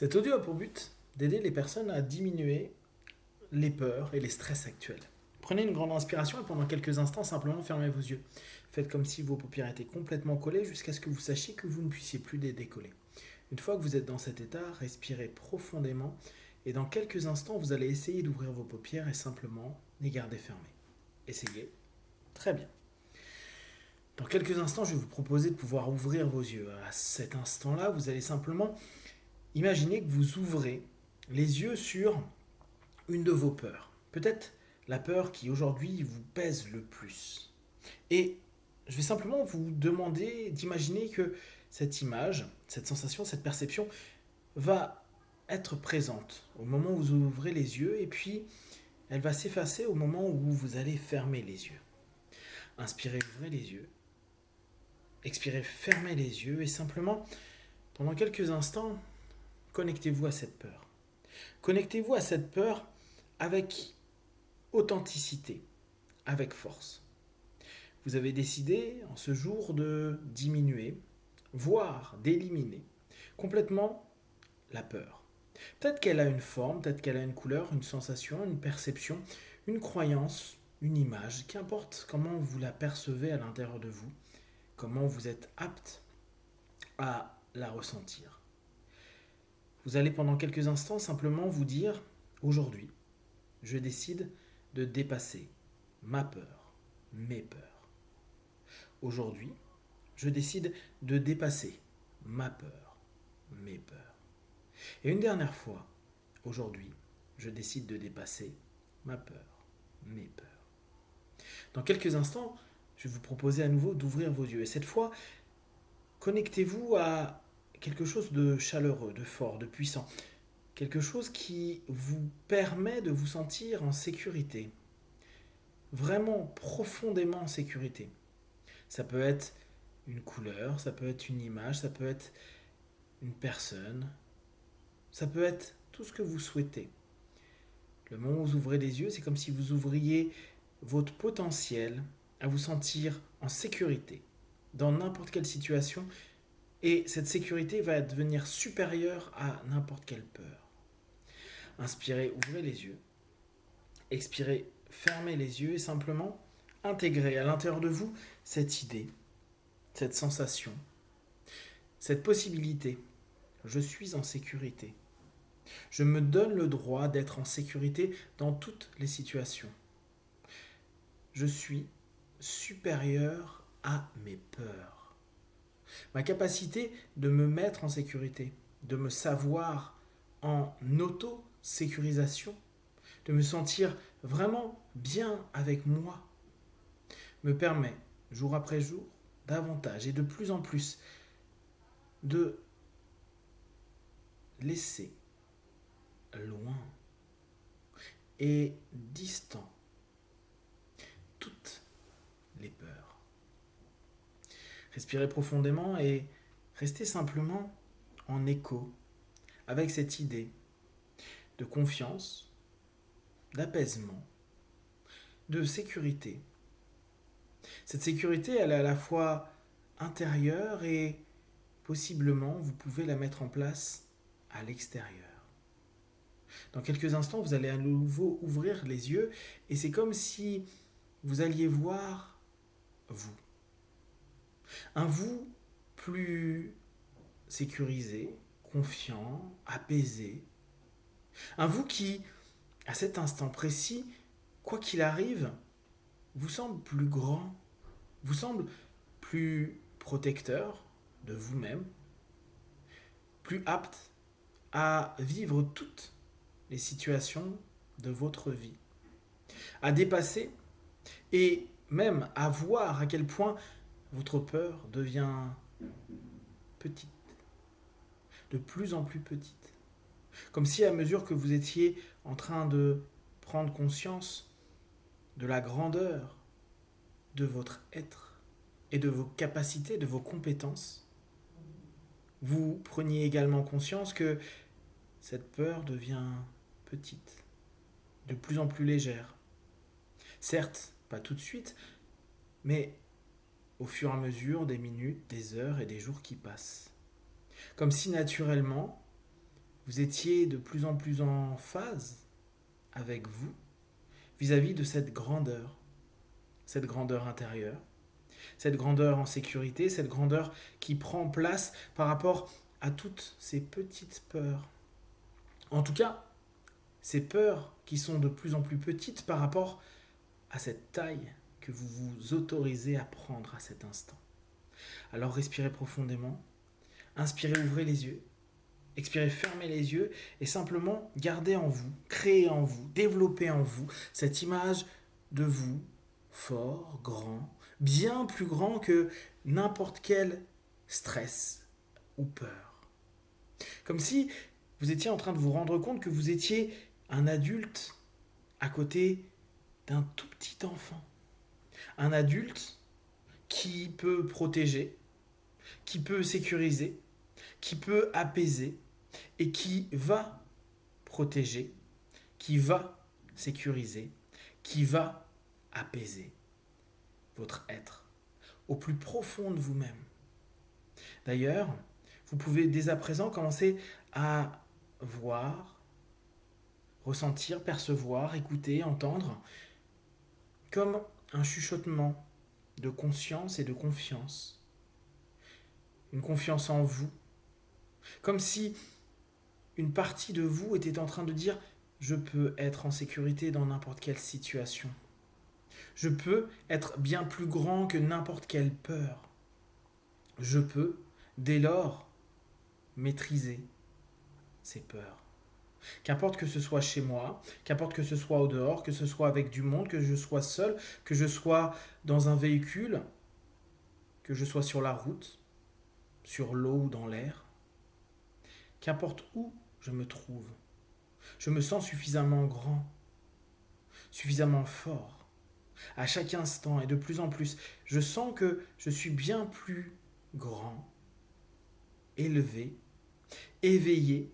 Cet audio a pour but d'aider les personnes à diminuer les peurs et les stress actuels. Prenez une grande inspiration et pendant quelques instants, simplement fermez vos yeux. Faites comme si vos paupières étaient complètement collées jusqu'à ce que vous sachiez que vous ne puissiez plus les décoller. Une fois que vous êtes dans cet état, respirez profondément et dans quelques instants, vous allez essayer d'ouvrir vos paupières et simplement les garder fermées. Essayez. Très bien. Dans quelques instants, je vais vous proposer de pouvoir ouvrir vos yeux. À cet instant-là, vous allez simplement imaginer que vous ouvrez les yeux sur une de vos peurs. Peut-être la peur qui aujourd'hui vous pèse le plus. Et je vais simplement vous demander d'imaginer que cette image, cette sensation, cette perception va être présente au moment où vous ouvrez les yeux et puis elle va s'effacer au moment où vous allez fermer les yeux. Inspirez, ouvrez les yeux. Expirez, fermez les yeux et simplement, pendant quelques instants, connectez-vous à cette peur. Connectez-vous à cette peur avec authenticité, avec force. Vous avez décidé en ce jour de diminuer, voire d'éliminer complètement la peur. Peut-être qu'elle a une forme, peut-être qu'elle a une couleur, une sensation, une perception, une croyance, une image, qu'importe comment vous la percevez à l'intérieur de vous, comment vous êtes apte à la ressentir. Vous allez pendant quelques instants simplement vous dire, aujourd'hui, je décide de dépasser ma peur, mes peurs. Aujourd'hui, je décide de dépasser ma peur, mes peurs. Et une dernière fois, aujourd'hui, je décide de dépasser ma peur, mes peurs. Dans quelques instants, je vais vous proposer à nouveau d'ouvrir vos yeux. Et cette fois, connectez-vous à quelque chose de chaleureux, de fort, de puissant. Quelque chose qui vous permet de vous sentir en sécurité. Vraiment profondément en sécurité. Ça peut être une couleur, ça peut être une image, ça peut être une personne, ça peut être tout ce que vous souhaitez. Le moment où vous ouvrez les yeux, c'est comme si vous ouvriez votre potentiel à vous sentir en sécurité dans n'importe quelle situation et cette sécurité va devenir supérieure à n'importe quelle peur. Inspirez, ouvrez les yeux. Expirez, fermez les yeux et simplement intégrez à l'intérieur de vous cette idée, cette sensation, cette possibilité. Je suis en sécurité. Je me donne le droit d'être en sécurité dans toutes les situations. Je suis supérieur à mes peurs. Ma capacité de me mettre en sécurité, de me savoir en auto-sécurisation, de me sentir vraiment bien avec moi, me permet, jour après jour, davantage et de plus en plus, de laisser loin et distant toutes les peurs. Respirez profondément et restez simplement en écho avec cette idée de confiance, d'apaisement, de sécurité. Cette sécurité, elle est à la fois intérieure et possiblement vous pouvez la mettre en place à l'extérieur. Dans quelques instants, vous allez à nouveau ouvrir les yeux et c'est comme si vous alliez voir vous. Un vous plus sécurisé, confiant, apaisé. Un vous qui, à cet instant précis, quoi qu'il arrive, vous semble plus grand, vous semble plus protecteur de vous-même, plus apte à vivre toutes les situations de votre vie, à dépasser et même à voir à quel point votre peur devient petite, de plus en plus petite. Comme si à mesure que vous étiez en train de prendre conscience de la grandeur de votre être et de vos capacités, de vos compétences, vous preniez également conscience que cette peur devient petite, de plus en plus légère. Certes, pas tout de suite, mais au fur et à mesure des minutes, des heures et des jours qui passent. Comme si naturellement, vous étiez de plus en plus en phase avec vous vis-à-vis de cette grandeur intérieure, cette grandeur en sécurité, cette grandeur qui prend place par rapport à toutes ces petites peurs. En tout cas, ces peurs qui sont de plus en plus petites par rapport à cette taille que vous vous autorisez à prendre à cet instant. Alors respirez profondément, inspirez, ouvrez les yeux, expirez, fermez les yeux et simplement gardez en vous, créez en vous, développez en vous cette image de vous fort, grand, bien plus grand que n'importe quel stress ou peur. Comme si vous étiez en train de vous rendre compte que vous étiez un adulte à côté d'un tout petit enfant. Un adulte qui peut protéger, qui peut sécuriser, qui peut apaiser et qui va protéger, qui va sécuriser, qui va apaiser votre être au plus profond de vous-même. D'ailleurs, vous pouvez dès à présent commencer à voir, ressentir, percevoir, écouter, entendre comme un chuchotement de conscience et de confiance. Une confiance en vous. Comme si une partie de vous était en train de dire « Je peux être en sécurité dans n'importe quelle situation. Je peux être bien plus grand que n'importe quelle peur. Je peux, dès lors, maîtriser ces peurs. Qu'importe que ce soit chez moi, qu'importe que ce soit au dehors, que ce soit avec du monde, que je sois seul, que je sois dans un véhicule, que je sois sur la route, sur l'eau ou dans l'air, qu'importe où je me trouve, je me sens suffisamment grand, suffisamment fort. À chaque instant et de plus en plus, je sens que je suis bien plus grand, élevé, éveillé,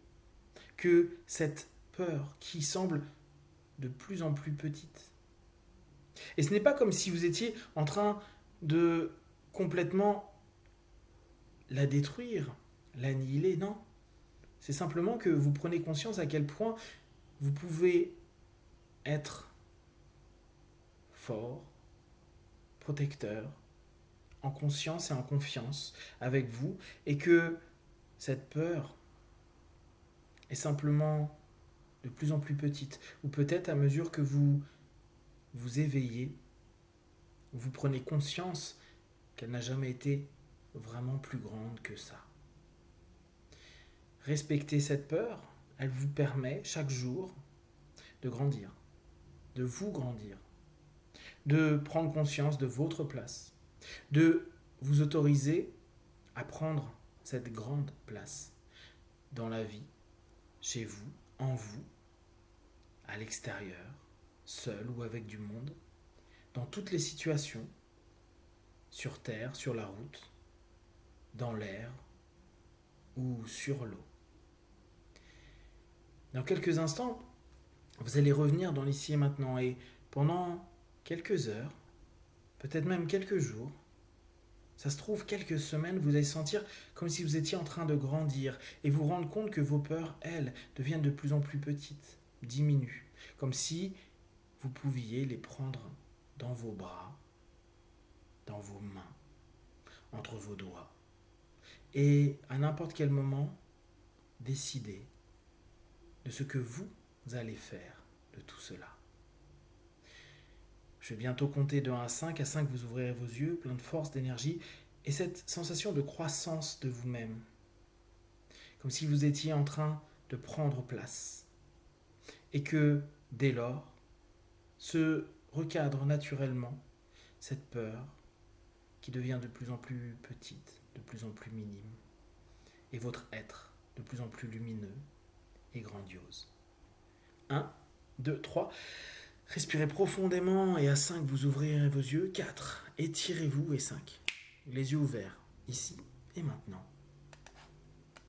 que cette peur qui semble de plus en plus petite. Et ce n'est pas comme si vous étiez en train de complètement la détruire, l'annihiler, non. C'est simplement que vous prenez conscience à quel point vous pouvez être fort, protecteur, en conscience et en confiance avec vous, et que cette peur est simplement de plus en plus petite, ou peut-être à mesure que vous vous éveillez, vous prenez conscience qu'elle n'a jamais été vraiment plus grande que ça. Respecter cette peur, elle vous permet chaque jour de grandir, de vous grandir, de prendre conscience de votre place, de vous autoriser à prendre cette grande place dans la vie, chez vous, en vous, à l'extérieur, seul ou avec du monde, dans toutes les situations, sur terre, sur la route, dans l'air ou sur l'eau. Dans quelques instants, vous allez revenir dans l'ici et maintenant et pendant quelques heures, peut-être même quelques jours, ça se trouve quelques semaines, vous allez sentir comme si vous étiez en train de grandir et vous rendre compte que vos peurs, elles, deviennent de plus en plus petites, diminuent, comme si vous pouviez les prendre dans vos bras, dans vos mains, entre vos doigts. Et à n'importe quel moment, décider de ce que vous allez faire de tout cela. Je vais bientôt compter de 1 à 5. À 5, vous ouvrirez vos yeux, plein de force, d'énergie, et cette sensation de croissance de vous-même. Comme si vous étiez en train de prendre place. Et que, dès lors, se recadre naturellement cette peur qui devient de plus en plus petite, de plus en plus minime, et votre être de plus en plus lumineux et grandiose. 1, 2, 3. Respirez profondément et à 5, vous ouvrirez vos yeux. 4, étirez-vous et 5. Les yeux ouverts, ici et maintenant.